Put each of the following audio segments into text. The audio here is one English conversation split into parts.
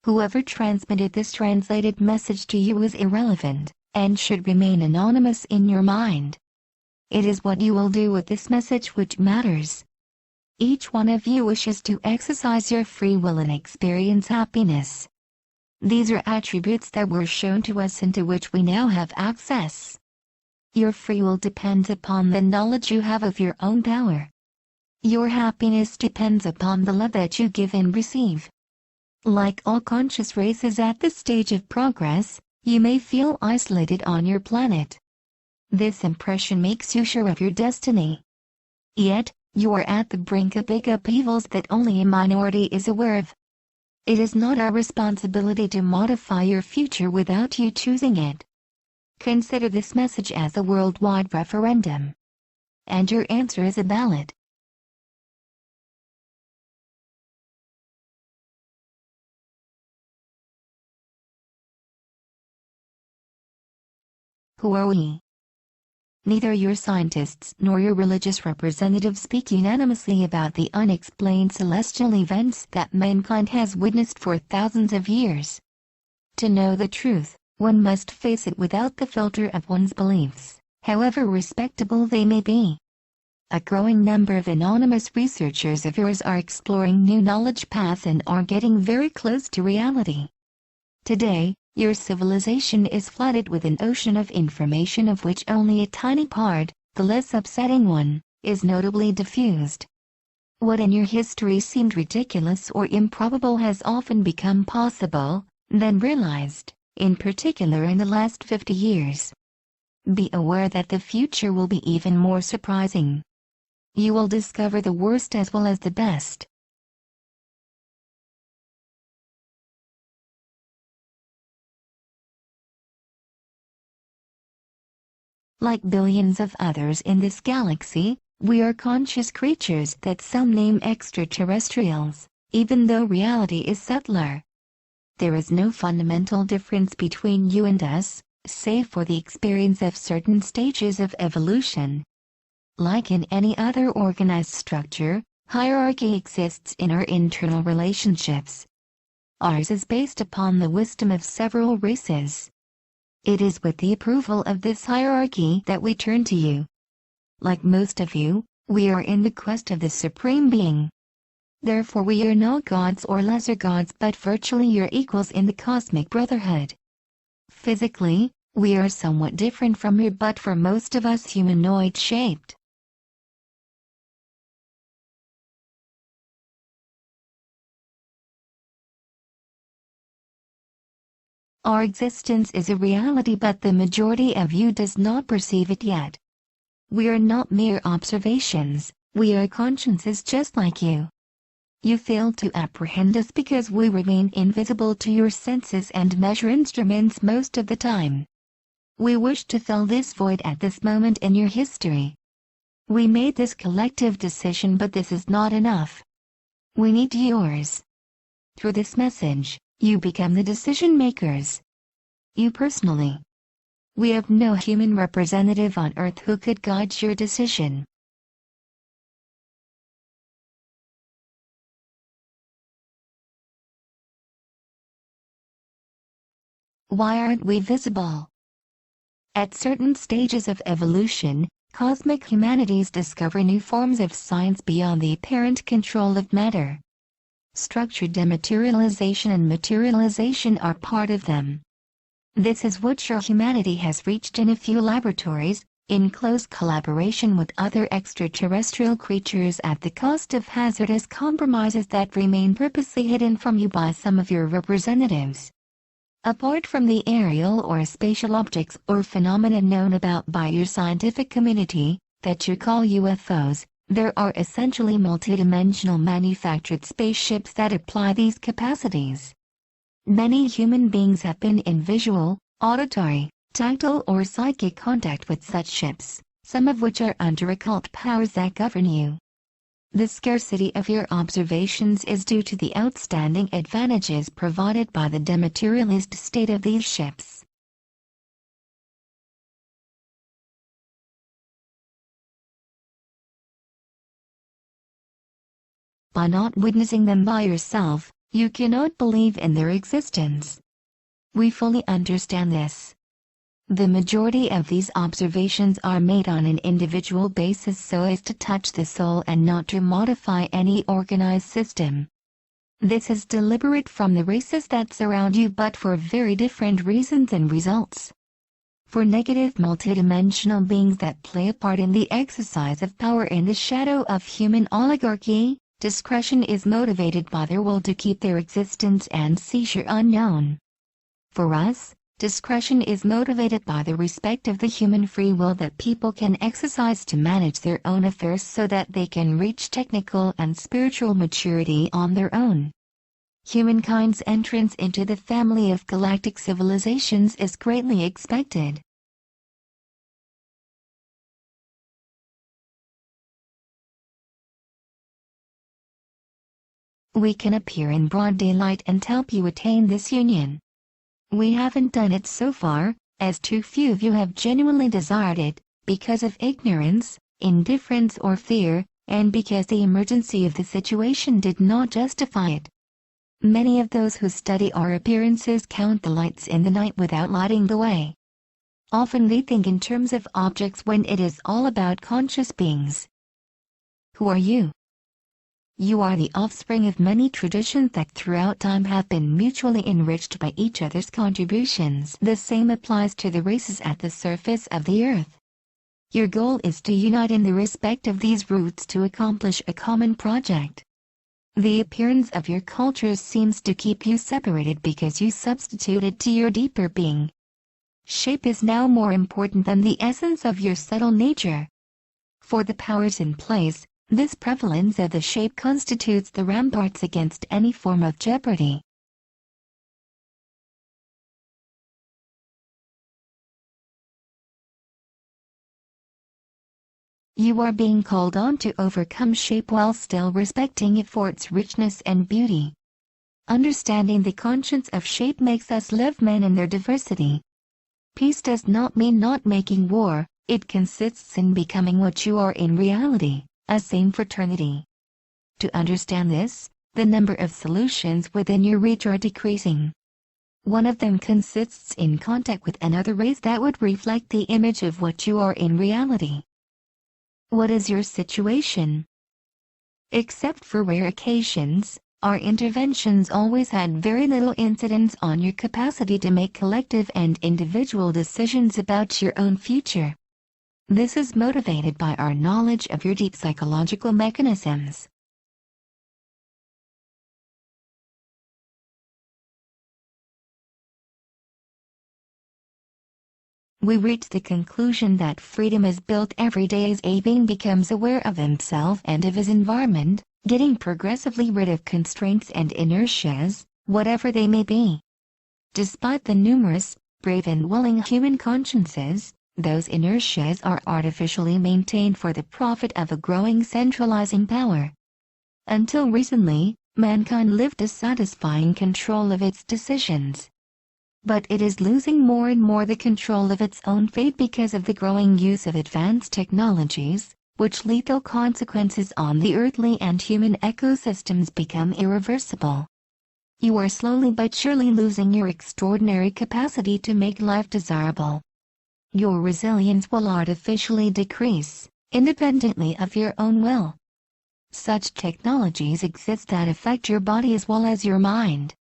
Whoever transmitted this translated message to you is irrelevant, and should remain anonymous in your mind. It is what you will do with this message which matters. Each one of you wishes to exercise your free will and experience happiness. These are attributes that were shown to us and to which we now have access. Your free will depends upon the knowledge you have of your own power. Your happiness depends upon the love that you give and receive. Like all conscious races at this stage of progress, you may feel isolated on your planet. This impression makes you sure of your destiny. Yet, you are at the brink of big upheavals that only a minority is aware of. It is not our responsibility to modify your future without you choosing it. Consider this message as a worldwide referendum. And your answer is a ballot. Who are we? Neither your scientists nor your religious representatives speak unanimously about the unexplained celestial events that mankind has witnessed for thousands of years. To know the truth, one must face it without the filter of one's beliefs, however respectable they may be. A growing number of anonymous researchers of yours are exploring new knowledge paths and are getting very close to reality. Today, your civilization is flooded with an ocean of information of which only a tiny part, the less upsetting one, is notably diffused. What in your history seemed ridiculous or improbable has often become possible, then realized, in particular in the last 50 years. Be aware that the future will be even more surprising. You will discover the worst as well as the best. Like billions of others in this galaxy, we are conscious creatures that some name extraterrestrials, even though reality is subtler. There is no fundamental difference between you and us, save for the experience of certain stages of evolution. Like in any other organized structure, hierarchy exists in our internal relationships. Ours is based upon the wisdom of several races. It is with the approval of this hierarchy that we turn to you. Like most of you, we are in the quest of the Supreme Being. Therefore we are not gods or lesser gods but virtually your equals in the cosmic brotherhood. Physically, we are somewhat different from you but for most of us humanoid-shaped. Our existence is a reality but the majority of you does not perceive it yet. We are not mere observations, we are consciences just like you. You fail to apprehend us because we remain invisible to your senses and measure instruments most of the time. We wish to fill this void at this moment in your history. We made this collective decision but this is not enough. We need yours. Through this message, you become the decision makers. You personally. We have no human representative on Earth who could guide your decision. Why aren't we visible? At certain stages of evolution, cosmic humanities discover new forms of science beyond the apparent control of matter. Structured dematerialization and materialization are part of them. This is what your humanity has reached in a few laboratories, in close collaboration with other extraterrestrial creatures at the cost of hazardous compromises that remain purposely hidden from you by some of your representatives. Apart from the aerial or spatial objects or phenomena known about by your scientific community, that you call UFOs, there are essentially multidimensional manufactured spaceships that apply these capacities. Many human beings have been in visual, auditory, tactile or psychic contact with such ships, some of which are under occult powers that govern you. The scarcity of your observations is due to the outstanding advantages provided by the dematerialized state of these ships. By not witnessing them by yourself, You cannot believe in their existence. We fully understand this. The majority of these observations are made on an individual basis so as to touch the soul and not to modify any organized system. This is deliberate from the races that surround you, but for very different reasons and results. For negative multidimensional beings that play a part in the exercise of power in the shadow of human oligarchy, discretion is motivated by their will to keep their existence and seizure unknown. For us, discretion is motivated by the respect of the human free will that people can exercise to manage their own affairs so that they can reach technical and spiritual maturity on their own. Humankind's entrance into the family of galactic civilizations is greatly expected. We can appear in broad daylight and help you attain this union. We haven't done it so far, as too few of you have genuinely desired it, because of ignorance, indifference or fear, and because the emergency of the situation did not justify it. Many of those who study our appearances count the lights in the night without lighting the way. Often they think in terms of objects when it is all about conscious beings. Who are you? You are the offspring of many traditions that throughout time have been mutually enriched by each other's contributions. The same applies to the races at the surface of the earth. Your goal is to unite in the respect of these roots to accomplish a common project. The appearance of your cultures seems to keep you separated because you substituted to your deeper being. Shape is now more important than the essence of your subtle nature. For the powers in place, this prevalence of the shape constitutes the ramparts against any form of jeopardy. You are being called on to overcome shape while still respecting it for its richness and beauty. Understanding the conscience of shape makes us love men in their diversity. Peace does not mean not making war, it consists in becoming what you are in reality. A same fraternity. To understand this, the number of solutions within your reach are decreasing. One of them consists in contact with another race that would reflect the image of what you are in reality. What is your situation? Except for rare occasions, our interventions always had very little incidence on your capacity to make collective and individual decisions about your own future. This is motivated by our knowledge of your deep psychological mechanisms. We reach the conclusion that freedom is built every day as a being becomes aware of himself and of his environment, getting progressively rid of constraints and inertias, whatever they may be. Despite the numerous, brave and willing human consciences, those inertias are artificially maintained for the profit of a growing centralizing power. Until recently, mankind lived dissatisfying control of its decisions. But it is losing more and more the control of its own fate because of the growing use of advanced technologies, which lethal consequences on the earthly and human ecosystems become irreversible. You are slowly but surely losing your extraordinary capacity to make life desirable. Your resilience will artificially decrease, independently of your own will. Such technologies exist that affect your body as well as your mind.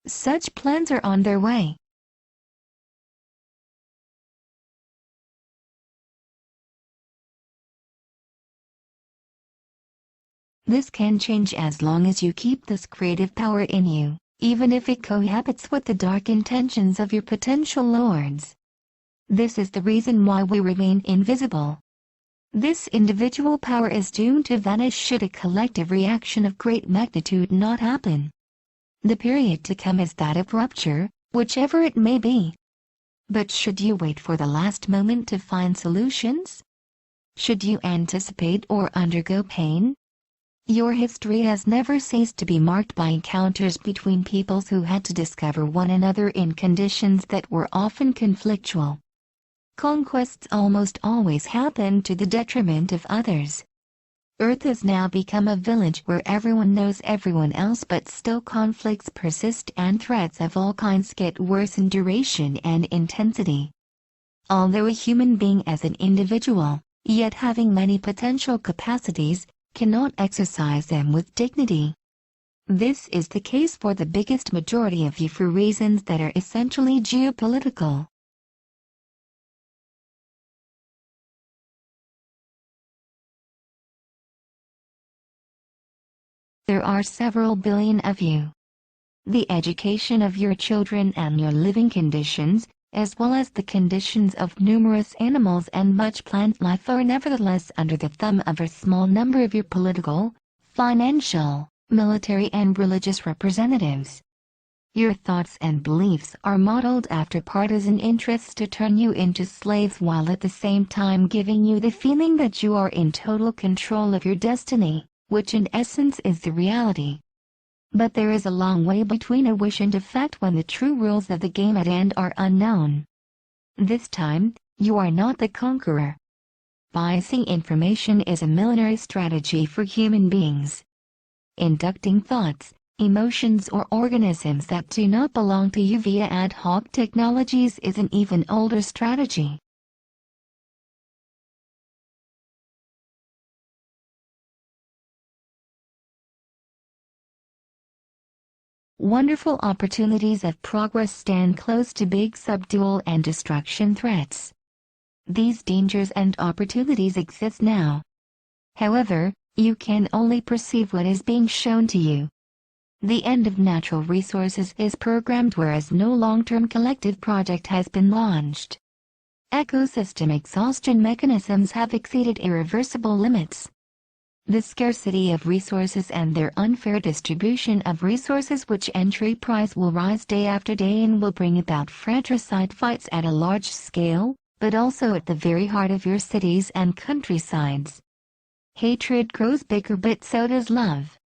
Such plans are on their way. This can change as long as you keep this creative power in you, even if it cohabits with the dark intentions of your potential lords. This is the reason why we remain invisible. This individual power is doomed to vanish should a collective reaction of great magnitude not happen. The period to come is that of rupture, whichever it may be. But should you wait for the last moment to find solutions? Should you anticipate or undergo pain? Your history has never ceased to be marked by encounters between peoples who had to discover one another in conditions that were often conflictual. Conquests almost always happen to the detriment of others. Earth has now become a village where everyone knows everyone else, but still conflicts persist and threats of all kinds get worse in duration and intensity. Although a human being as an individual, yet having many potential capacities, cannot exercise them with dignity. This is the case for the biggest majority of you for reasons that are essentially geopolitical. There are several billion of you. The education of your children and your living conditions, as well as the conditions of numerous animals and much plant life, are nevertheless under the thumb of a small number of your political, financial, military and religious representatives. Your thoughts and beliefs are modeled after partisan interests to turn you into slaves, while at the same time giving you the feeling that you are in total control of your destiny, which in essence is the reality. But there is a long way between a wish and effect when the true rules of the game at hand are unknown. This time, you are not the conqueror. Biasing information is a military strategy for human beings. Inducting thoughts, emotions or organisms that do not belong to you via ad hoc technologies is an even older strategy. Wonderful opportunities of progress stand close to big subdual and destruction threats. These dangers and opportunities exist now. However, you can only perceive what is being shown to you. The end of natural resources is programmed, whereas no long-term collective project has been launched. Ecosystem exhaustion mechanisms have exceeded irreversible limits. The scarcity of resources and their unfair distribution of resources, which entry price will rise day after day and will bring about fratricide fights at a large scale, but also at the very heart of your cities and countrysides. Hatred grows bigger, but so does love.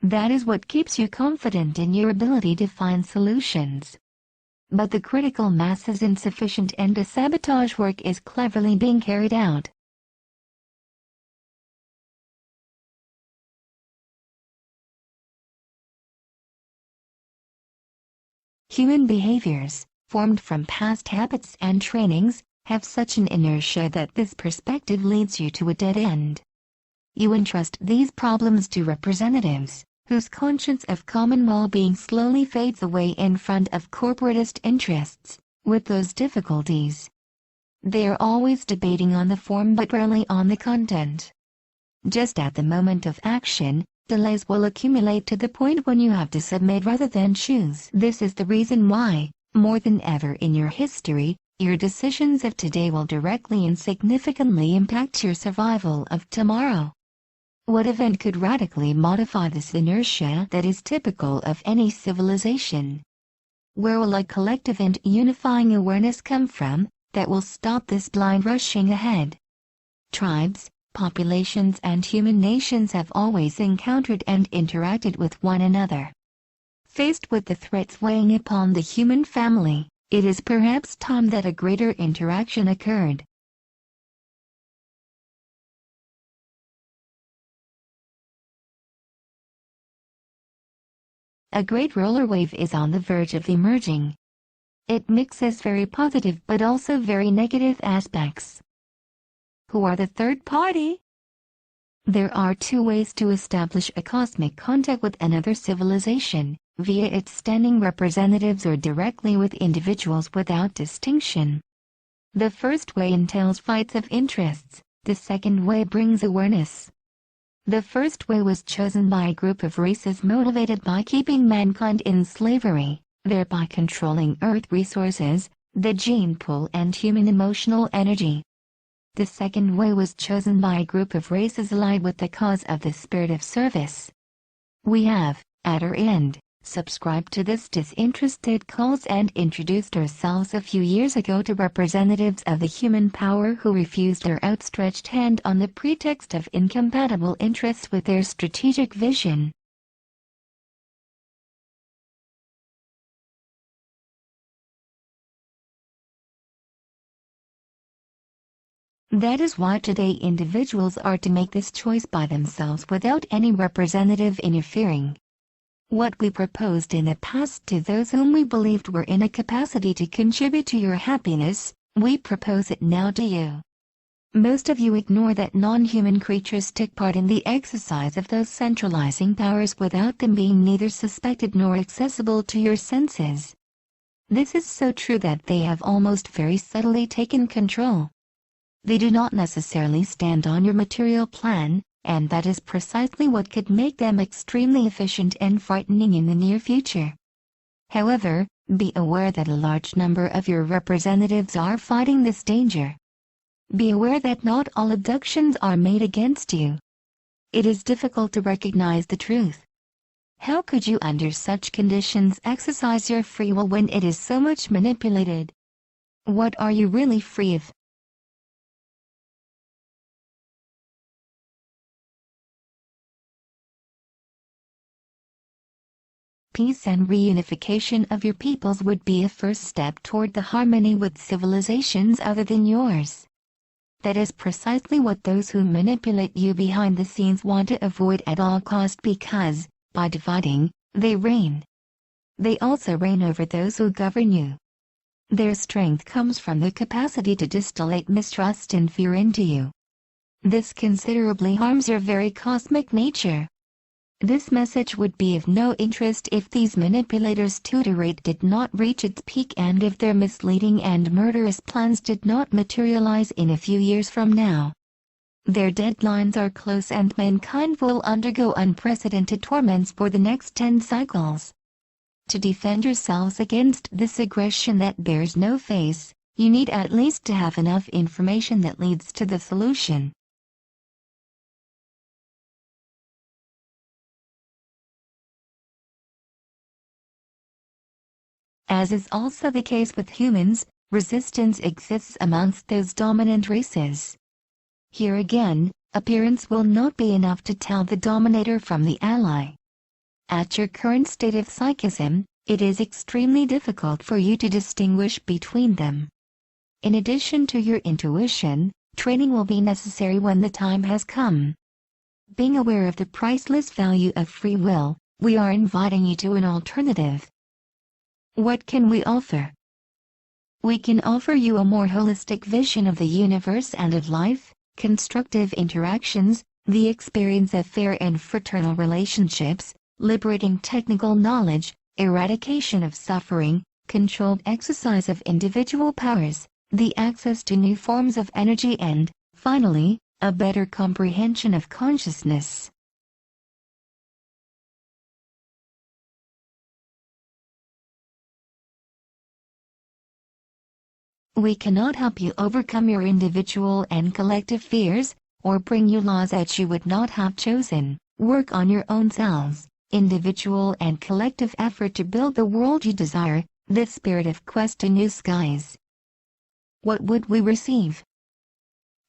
That is what keeps you confident in your ability to find solutions. But the critical mass is insufficient and a sabotage work is cleverly being carried out. Human behaviors, formed from past habits and trainings, have such an inertia that this perspective leads you to a dead end. You entrust these problems to representatives, whose conscience of common well-being slowly fades away in front of corporatist interests, with those difficulties. They are always debating on the form but rarely on the content. Just at the moment of action, delays will accumulate to the point when you have to submit rather than choose. This is the reason why, more than ever in your history, your decisions of today will directly and significantly impact your survival of tomorrow. What event could radically modify this inertia that is typical of any civilization? Where will a collective and unifying awareness come from that will stop this blind rushing ahead? Tribes, populations and human nations have always encountered and interacted with one another. Faced with the threats weighing upon the human family, it is perhaps time that a greater interaction occurred. A great roller wave is on the verge of emerging. It mixes very positive but also very negative aspects. Who are the third party? There are two ways to establish a cosmic contact with another civilization, via its standing representatives or directly with individuals without distinction. The first way entails fights of interests, the second way brings awareness. The first way was chosen by a group of races motivated by keeping mankind in slavery, thereby controlling Earth resources, the gene pool and human emotional energy. The second way was chosen by a group of races allied with the cause of the spirit of service. We have, at our end, subscribed to this disinterested cause and introduced ourselves a few years ago to representatives of the human power who refused their outstretched hand on the pretext of incompatible interests with their strategic vision. That is why today individuals are to make this choice by themselves without any representative interfering. What we proposed in the past to those whom we believed were in a capacity to contribute to your happiness, we propose it now to you. Most of you ignore that non-human creatures took part in the exercise of those centralizing powers without them being neither suspected nor accessible to your senses. This is so true that they have almost very subtly taken control. They do not necessarily stand on your material plan, and that is precisely what could make them extremely efficient and frightening in the near future. However, be aware that a large number of your representatives are fighting this danger. Be aware that not all abductions are made against you. It is difficult to recognize the truth. How could you under such conditions exercise your free will when it is so much manipulated? What are you really free of? Peace and reunification of your peoples would be a first step toward the harmony with civilizations other than yours. That is precisely what those who manipulate you behind the scenes want to avoid at all cost because, by dividing, they reign. They also reign over those who govern you. Their strength comes from the capacity to distillate mistrust and fear into you. This considerably harms your very cosmic nature. This message would be of no interest if these manipulators' tutorate did not reach its peak and if their misleading and murderous plans did not materialize in a few years from now. Their deadlines are close and mankind will undergo unprecedented torments for the next 10 cycles. To defend yourselves against this aggression that bears no face, you need at least to have enough information that leads to the solution. As is also the case with humans, resistance exists amongst those dominant races. Here again, appearance will not be enough to tell the dominator from the ally. At your current state of psychism, it is extremely difficult for you to distinguish between them. In addition to your intuition, training will be necessary when the time has come. Being aware of the priceless value of free will, we are inviting you to an alternative. What can we offer? We can offer you a more holistic vision of the universe and of life, constructive interactions, the experience of fair and fraternal relationships, liberating technical knowledge, eradication of suffering, controlled exercise of individual powers, the access to new forms of energy and, finally, a better comprehension of consciousness. We cannot help you overcome your individual and collective fears, or bring you laws that you would not have chosen. Work on your own selves, individual and collective effort to build the world you desire, this spirit of quest to new skies. What would we receive?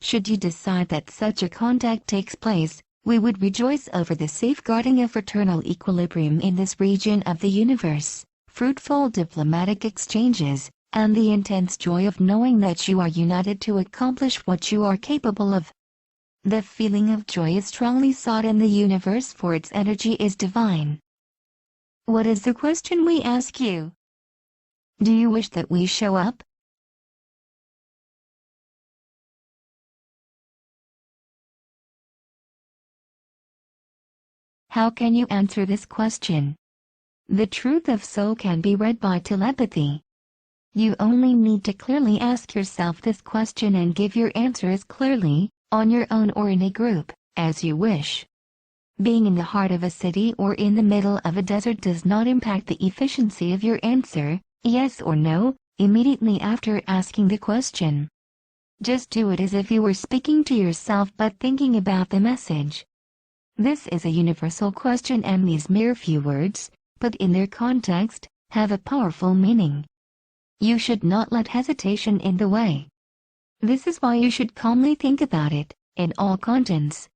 Should you decide that such a contact takes place, we would rejoice over the safeguarding of fraternal equilibrium in this region of the universe, fruitful diplomatic exchanges, and the intense joy of knowing that you are united to accomplish what you are capable of. The feeling of joy is strongly sought in the universe for its energy is divine. What is the question we ask you? Do you wish that we show up? How can you answer this question? The truth of soul can be read by telepathy. You only need to clearly ask yourself this question and give your answer as clearly, on your own or in a group, as you wish. Being in the heart of a city or in the middle of a desert does not impact the efficiency of your answer, yes or no, immediately after asking the question. Just do it as if you were speaking to yourself but thinking about the message. This is a universal question and these mere few words, but in their context, have a powerful meaning. You should not let hesitation in the way. This is why you should calmly think about it, in all contents.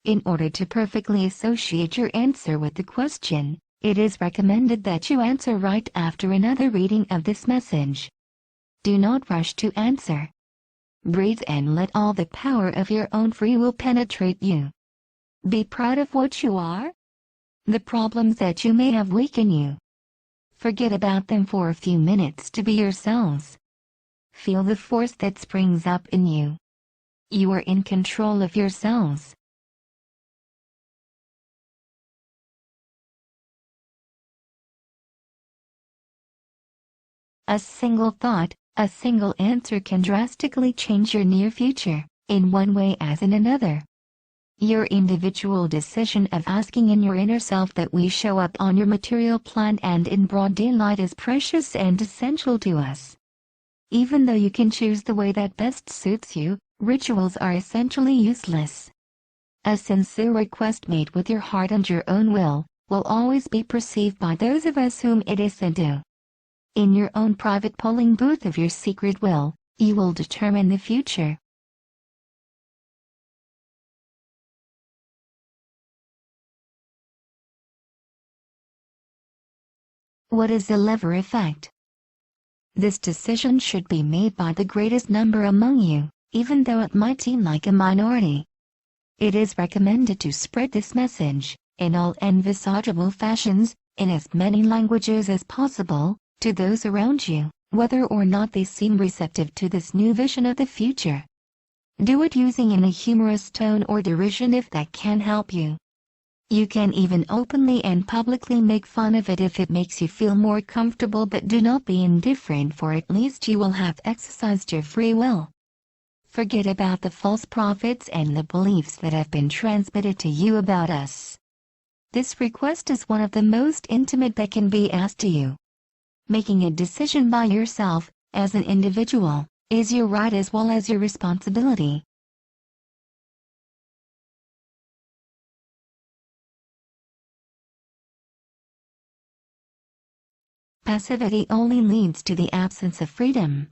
In order to perfectly associate your answer with the question, it is recommended that you answer right after another reading of this message. Do not rush to answer. breathe and let all the power of your own free will penetrate you. Be proud of what you are. The problems that you may have weaken you. Forget about them for a few minutes to be yourselves. Feel the force that springs up in you. You are in control of yourselves. A single thought, a single answer can drastically change your near future, in one way as in another. Your individual decision of asking in your inner self that we show up on your material plane and in broad daylight is precious and essential to us. Even though you can choose the way that best suits you, rituals are essentially useless. A sincere request made with your heart and your own will always be perceived by those of us whom it is sent to. In your own private polling booth of your secret will, you will determine the future. What is the lever effect? This decision should be made by the greatest number among you, even though it might seem like a minority. It is recommended to spread this message, in all envisageable fashions, in as many languages as possible, to those around you, whether or not they seem receptive to this new vision of the future. Do it using in a humorous tone or derision if that can help you. You can even openly and publicly make fun of it if it makes you feel more comfortable, but do not be indifferent, for at least you will have exercised your free will. Forget about the false prophets and the beliefs that have been transmitted to you about us. This request is one of the most intimate that can be asked to you. Making a decision by yourself, as an individual, is your right as well as your responsibility. Passivity only leads to the absence of freedom.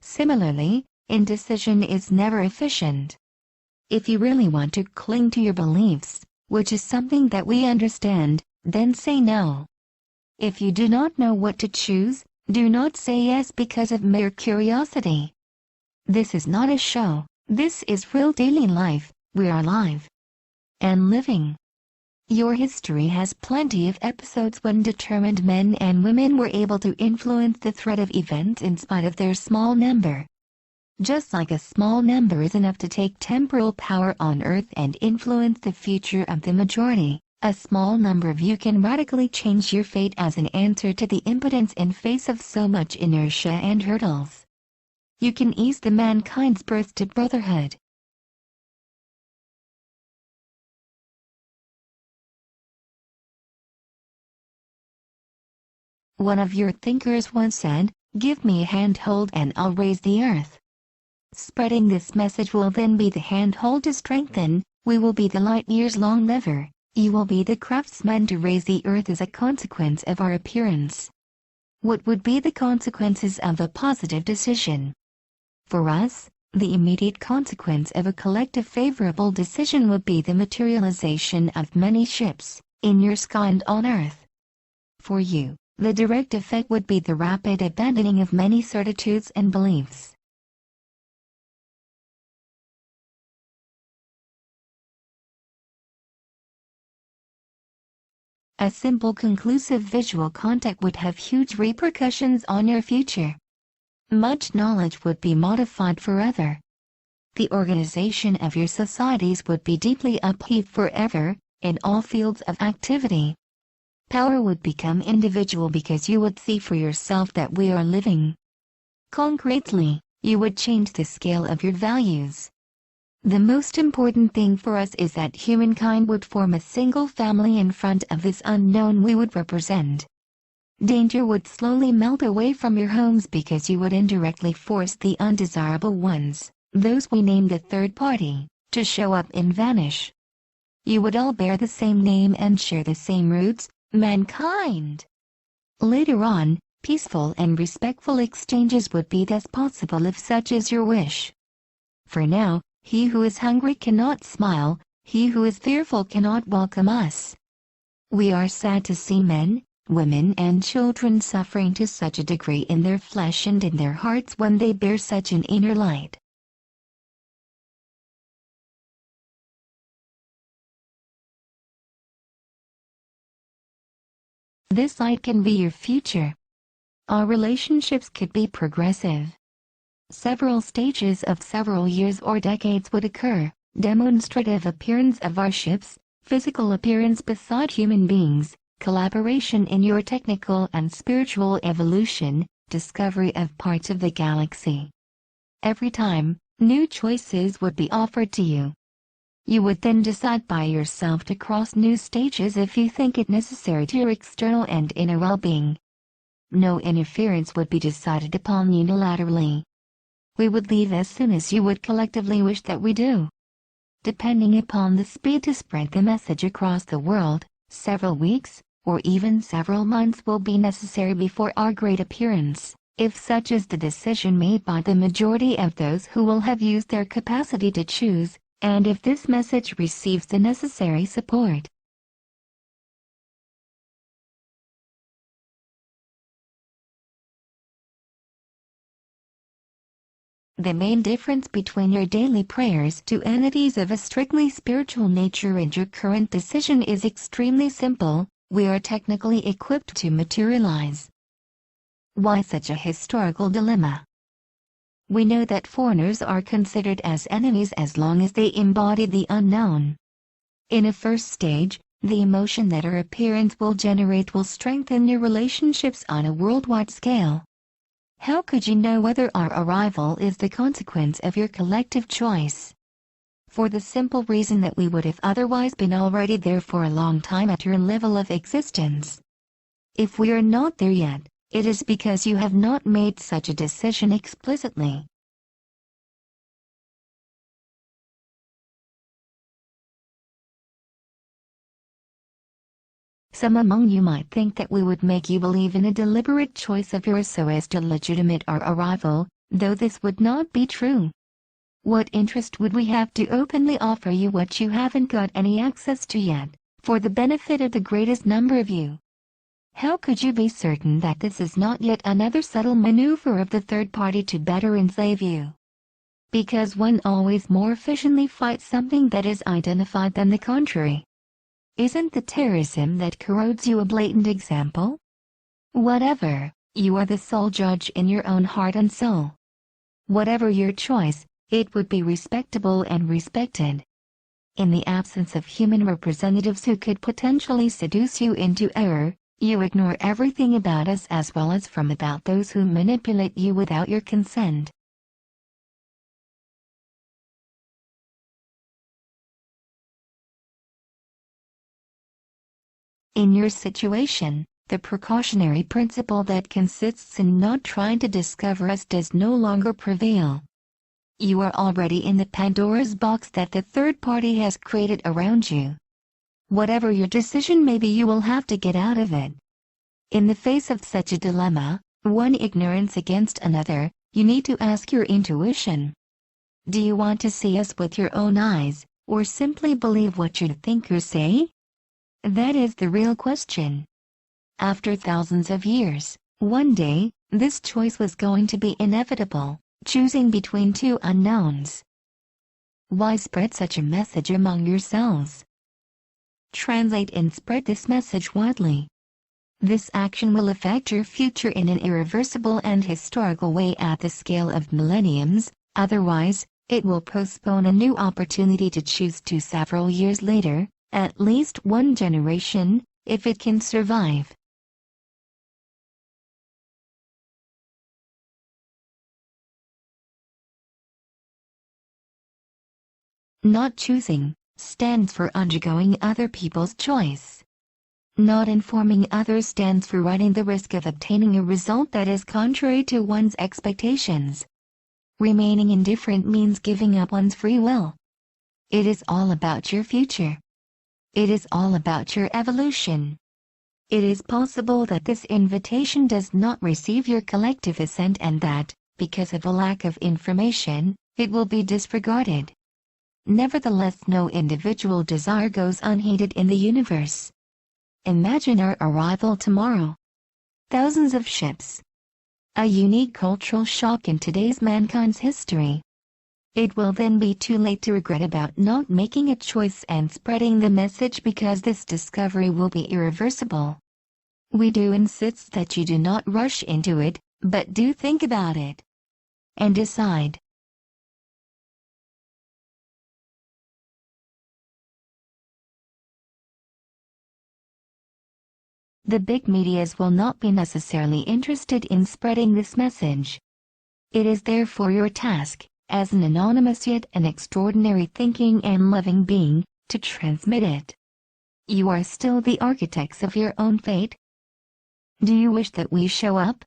Similarly, indecision is never efficient. If you really want to cling to your beliefs, which is something that we understand, then say no. If you do not know what to choose, do not say yes because of mere curiosity. This is not a show, this is real daily life. We are alive and living. Your history has plenty of episodes when determined men and women were able to influence the thread of events in spite of their small number. Just like a small number is enough to take temporal power on earth and influence the future of the majority, a small number of you can radically change your fate as an answer to the impotence in face of so much inertia and hurdles. You can ease the mankind's birth to brotherhood. One of your thinkers once said, "Give me a handhold and I'll raise the earth." Spreading this message will then be the handhold to strengthen, we will be the light-years-long lever, you will be the craftsman to raise the earth as a consequence of our appearance. What would be the consequences of a positive decision? For us, the immediate consequence of a collective favorable decision would be the materialization of many ships, in your sky and on earth. For you, the direct effect would be the rapid abandoning of many certitudes and beliefs. A simple conclusive visual contact would have huge repercussions on your future. Much knowledge would be modified forever. The organization of your societies would be deeply upheaved forever, in all fields of activity. Power would become individual because you would see for yourself that we are living. Concretely, you would change the scale of your values. The most important thing for us is that humankind would form a single family in front of this unknown we would represent. Danger would slowly melt away from your homes because you would indirectly force the undesirable ones, those we name the third party, to show up and vanish. You would all bear the same name and share the same roots, mankind. Later on, peaceful and respectful exchanges would be thus possible if such is your wish. For now, he who is hungry cannot smile, he who is fearful cannot welcome us. We are sad to see men, women and children suffering to such a degree in their flesh and in their hearts when they bear such an inner light. This light can be your future. Our relationships could be progressive. Several stages of several years or decades would occur, demonstrative appearance of our ships, physical appearance beside human beings, collaboration in your technical and spiritual evolution, discovery of parts of the galaxy. Every time, new choices would be offered to you. You would then decide by yourself to cross new stages if you think it necessary to your external and inner well-being. No interference would be decided upon unilaterally. We would leave as soon as you would collectively wish that we do. Depending upon the speed to spread the message across the world, several weeks, or even several months will be necessary before our great appearance, if such is the decision made by the majority of those who will have used their capacity to choose, and if this message receives the necessary support. The main difference between your daily prayers to entities of a strictly spiritual nature and your current decision is extremely simple: we are technically equipped to materialize. Why such a historical dilemma? We know that foreigners are considered as enemies as long as they embody the unknown. In a first stage, the emotion that our appearance will generate will strengthen your relationships on a worldwide scale. How could you know whether our arrival is the consequence of your collective choice? For the simple reason that we would have otherwise been already there for a long time at your level of existence. If we are not there yet, it is because you have not made such a decision explicitly. Some among you might think that we would make you believe in a deliberate choice of yours so as to legitimate our arrival, though this would not be true. What interest would we have to openly offer you what you haven't got any access to yet, for the benefit of the greatest number of you? How could you be certain that this is not yet another subtle maneuver of the third party to better enslave you? Because one always more efficiently fights something that is identified than the contrary. Isn't the terrorism that corrodes you a blatant example? Whatever, you are the sole judge in your own heart and soul. Whatever your choice, it would be respectable and respected. In the absence of human representatives who could potentially seduce you into error, you ignore everything about us as well as from about those who manipulate you without your consent. In your situation, the precautionary principle that consists in not trying to discover us does no longer prevail. You are already in the Pandora's box that the third party has created around you. Whatever your decision may be, you will have to get out of it. In the face of such a dilemma, one ignorance against another, you need to ask your intuition. Do you want to see us with your own eyes, or simply believe what your thinkers say? That is the real question. After thousands of years, one day, this choice was going to be inevitable, choosing between two unknowns. Why spread such a message among yourselves? Translate and spread this message widely. This action will affect your future in an irreversible and historical way at the scale of millenniums, otherwise, it will postpone a new opportunity to choose to several years later, at least one generation, if it can survive. Not choosing stands for undergoing other people's choice. Not informing others stands for running the risk of obtaining a result that is contrary to one's expectations. Remaining indifferent means giving up one's free will. It is all about your future. It is all about your evolution. It is possible that this invitation does not receive your collective assent and that, because of a lack of information, it will be disregarded. Nevertheless, no individual desire goes unheeded in the universe. Imagine our arrival tomorrow. Thousands of ships. A unique cultural shock in today's mankind's history. It will then be too late to regret about not making a choice and spreading the message because this discovery will be irreversible. We do insist that you do not rush into it, but do think about it and decide. The big medias will not be necessarily interested in spreading this message. It is therefore your task, as an anonymous yet an extraordinary thinking and loving being, to transmit it. You are still the architects of your own fate. Do you wish that we show up?